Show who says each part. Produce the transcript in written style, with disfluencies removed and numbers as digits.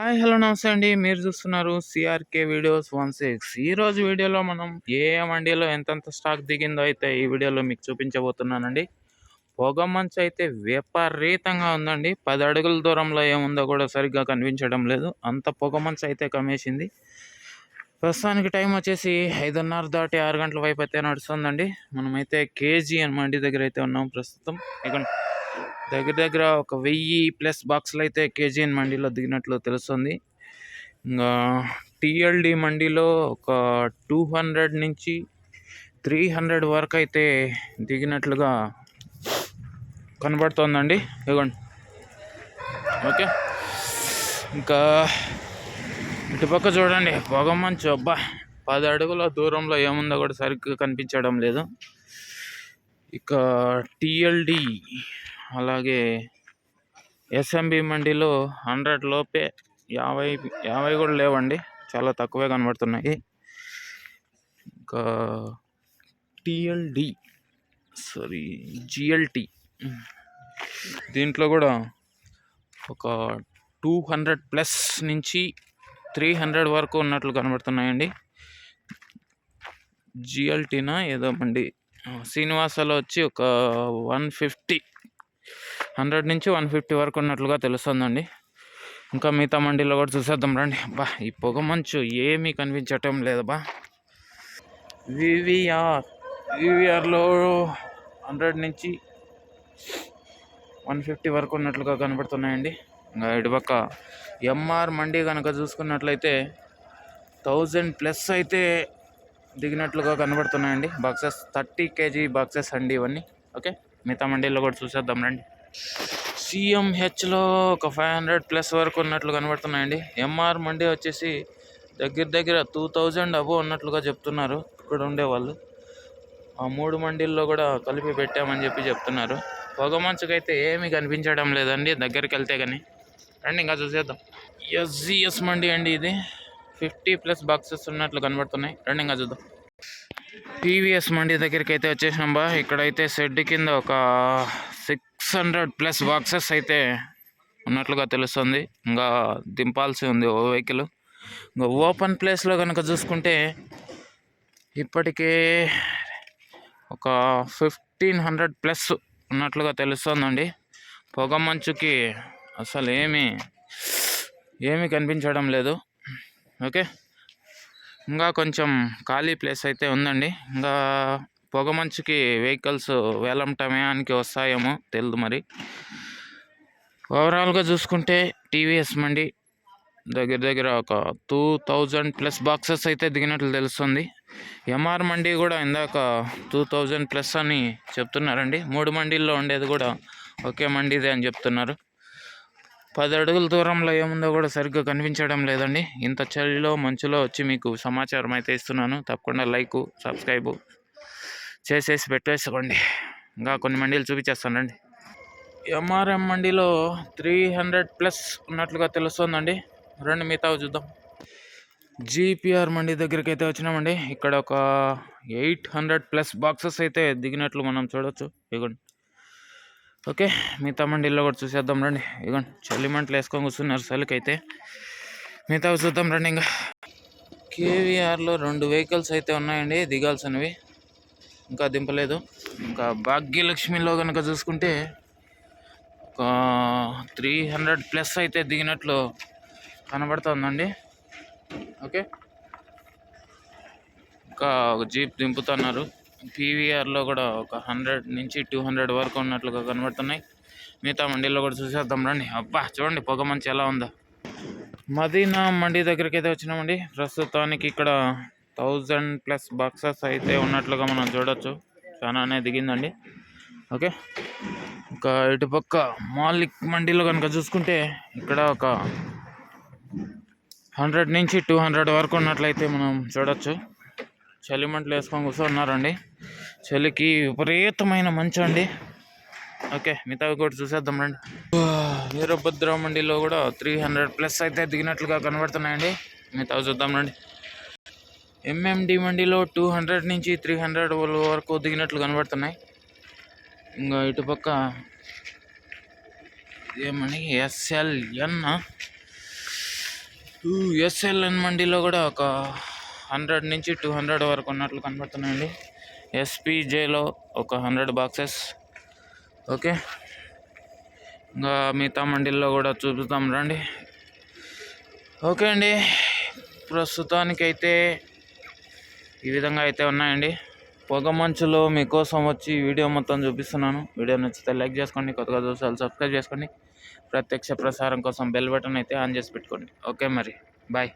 Speaker 1: Hi hello నమస్తే అండి. మీరు చూస్తున్నారు సిఆర్కే వీడియోస్ 16. ఈరోజు వీడియోలో మనం ఏ మండీలో ఎంతెంత స్టాక్ దిగిందో అయితే ఈ వీడియోలో మీకు చూపించబోతున్నానండి. పొగ మంచు అయితే విపరీతంగా ఉందండి. 10 అడుగుల దూరంలో ఏముందో కూడా సరిగ్గా కనిపించడం లేదు. అంత పొగ మంచు అయితే కమ్మేసింది. ప్రస్తుతానికి టైం వచ్చేసి 5:30 దాటి 6 గంటల వైపు అయితే నడుస్తుందండి. మనమైతే కేజీఎన్ మండి దగ్గర అయితే ఉన్నాం ప్రస్తుతం. ఇక దగ్గర దగ్గర ఒక 1000+ బాక్సులు అయితే కేజీఎన్ మండీలో దిగినట్లు తెలుస్తుంది. ఇంకా టీఎల్డి మండీలో ఒక 200 నుంచి 300 వరకు అయితే దిగినట్లుగా కనబడుతోందండి. ఇదిగోండి. ఓకే, ఇంకా ఇటుపక్క చూడండి, పొగ మంచు అబ్బా 10 అడుగుల దూరంలో ఏముందో కూడా సరిగ్గా కనిపించడం లేదు. ఇక టీఎల్డి అలాగే ఎస్ఎంబి మండీలో 100 లోపే, 50 కూడా లేవండి, చాలా తక్కువే కనబడుతున్నాయి. ఇంకా టిఎల్డి జిఎల్టి దీంట్లో కూడా ఒక 200+ నుంచి 300 వరకు ఉన్నట్లు కనబడుతున్నాయండి. జిఎల్టీనా ఏదో మండి, శ్రీనివాసాలో వచ్చి ఒక 100 నుంచి 150 వరకు ఉన్నట్లుగా తెలుస్తుందండి. ఇంకా మిగతా మండీలో కూడా చూసేద్దాం రండి. బా ఈ పొగ మంచు ఏమీ కనిపించటం లేదబ్బా. వివిఆర్లో 100 నుంచి 150 వరకు ఉన్నట్లుగా కనబడుతున్నాయండి. ఇంకా ఇటుపక్క ఎంఆర్ మండీ కనుక చూసుకున్నట్లయితే 1000+ అయితే దిగినట్లుగా కనబడుతున్నాయండి. బాక్సెస్ 30 kg బాక్సెస్ అండి ఇవన్నీ. ఓకే, మిగతా మండీలో కూడా చూసేద్దాం రండి. సిఎంహెచ్లో ఒక 500+ వరకు ఉన్నట్లు కనబడుతున్నాయండి. ఎంఆర్ మండీ వచ్చేసి దగ్గర దగ్గర 2000 అబోవ్ ఉన్నట్లుగా చెప్తున్నారు ఇక్కడ ఉండేవాళ్ళు. ఆ 3 మండీల్లో కూడా కలిపి పెట్టామని చెప్తున్నారు. పొగ మంచుకైతే ఏమీ కనిపించడం లేదండి దగ్గరికి వెళ్తే కానీ. రండి ఇంకా చూసేద్దాం. ఎస్జిఎస్ మండీ అండి ఇది. 50+ బాక్సెస్ ఉన్నట్లు కనబడుతున్నాయి. రండి ఇంకా చూద్దాం. టీవీఎస్ మండీ దగ్గరికి అయితే వచ్చేసినాం బా. ఇక్కడైతే షెడ్ కింద ఒక 600+ బాక్సెస్ అయితే ఉన్నట్లుగా తెలుస్తుంది. ఇంకా దింపాల్సి ఉంది ఓ వెహికల్. ఇంకా ఓపెన్ ప్లేస్లో కనుక చూసుకుంటే ఇప్పటికే ఒక 1500+ ఉన్నట్లుగా తెలుస్తుందండి. పొగ మంచుకి అసలు ఏమీ కనిపించడం లేదు. ఓకే, ఇంకా కొంచెం ఖాళీ ప్లేస్ అయితే ఉందండి. ఇంకా పొగ మంచుకి వెహికల్స్ వేలం టయానికి వస్తాయేమో తెలియదు మరి. ఓవరాల్గా చూసుకుంటే టీవీఎస్ మండి దగ్గర దగ్గర ఒక 2000+ బాక్సెస్ అయితే దిగినట్లు తెలుస్తుంది. ఎంఆర్ మండీ కూడా ఇందాక 2000+ అని చెప్తున్నారండి. 3 మండీల్లో ఉండేది కూడా ఒకే మండీదే అని చెప్తున్నారు. 10 అడుగుల దూరంలో ఏముందో కూడా సరిగ్గా కనిపించడం లేదండి. ఇంత చలిలో మంచులో వచ్చి మీకు సమాచారం అయితే ఇస్తున్నాను. తప్పకుండా లైక్ సబ్స్క్రైబ్ చేసేసి పెట్టేసుకోండి. ఇంకా కొన్ని మండీలు చూపించేస్తానండి. ఎంఆర్ఎం మండీలో 300+ ఉన్నట్లుగా తెలుస్తుందండి. రెండు మిగతా చూద్దాం. జీపీఆర్ మండీ దగ్గరికి అయితే వచ్చినామండి. ఇక్కడ ఒక 800+ బాక్సెస్ అయితే దిగినట్లు మనం చూడొచ్చు. ఇగోండి. ఓకే, మిగతా మండీల్లో కూడా చూసేద్దాం రండి. ఇగోండి, చలి మంటలు వేసుకొని కూర్చున్నారు చలికి అయితే. మిగతా చూద్దాం రండి. కేవీఆర్లో 2 వెహికల్స్ అయితే ఉన్నాయండి దిగాల్సినవి, ఇంకా దింపలేదు. ఇంకా భాగ్యలక్ష్మిలో కనుక చూసుకుంటే ఒక 300+ అయితే దిగినట్లు కనబడుతుందండి. ఓకే, ఇంకా ఒక జీప్ దింపుతున్నారు. పీవీఆర్లో కూడా ఒక 100 నుంచి 200 వరకు ఉన్నట్లుగా కనబడుతున్నాయి. మిగతా మండీలో కూడా చూసేద్దాం రండి. అబ్బా చూడండి పొగ మంచి ఎలా ఉందో. మదీనా మండీ దగ్గరికి అయితే వచ్చినామండి. ప్రస్తుతానికి ఇక్కడ 1000+ బాక్సెస్ అయితే ఉన్నట్లుగా మనం చూడొచ్చు. చాలానే దిగిందండి. ఓకే, ఇంకా ఇటుపక్క మాలిక్ మండీలో కనుక చూసుకుంటే ఇక్కడ ఒక 100 నుంచి 200 వరకు ఉన్నట్లయితే మనం చూడొచ్చు. చలి మంటలు వేసుకొని కూర్చున్నారండి. చలికి విపరీతమైన మంచు అండి. ఓకే, మిగతావి కూడా చూసేద్దాం రండి. వీరభద్ర మండీలో కూడా 300+ అయితే దిగినట్లుగా కనబడుతున్నాయండి. మిగతావి చూద్దాం రండి. ఎంఎండి మండీలో 200 నుంచి 300 వరకు దిగినట్లు కనబడుతున్నాయి. ఇంకా ఇటుపక్క ఏమని ఎస్ఎల్ఎన్ ఎస్ఎల్ఎన్ మండీలో కూడా ఒక 100 నుంచి 200 వరకు ఉన్నట్లు కనబడుతున్నాయండి. ఎస్పీజేలో ఒక 100 బాక్సెస్. ఓకే, ఇంకా మిగతా మండీల్లో కూడా చూపిస్తాం రండి. ఓకే అండి, ప్రస్తుతానికైతే ఈ విధంగా అయితే ఉన్నాయండి. పొగ మంచులో మీకోసం వచ్చి వీడియో మొత్తం చూపిస్తున్నాను. వీడియో నచ్చితే లైక్ చేసుకోండి, కొత్తగా చూసాలు సబ్స్క్రైబ్ చేసుకోండి. ప్రత్యక్ష ప్రసారం కోసం బెల్ బటన్ అయితే ఆన్ చేసి పెట్టుకోండి. ఓకే మరి, బాయ్.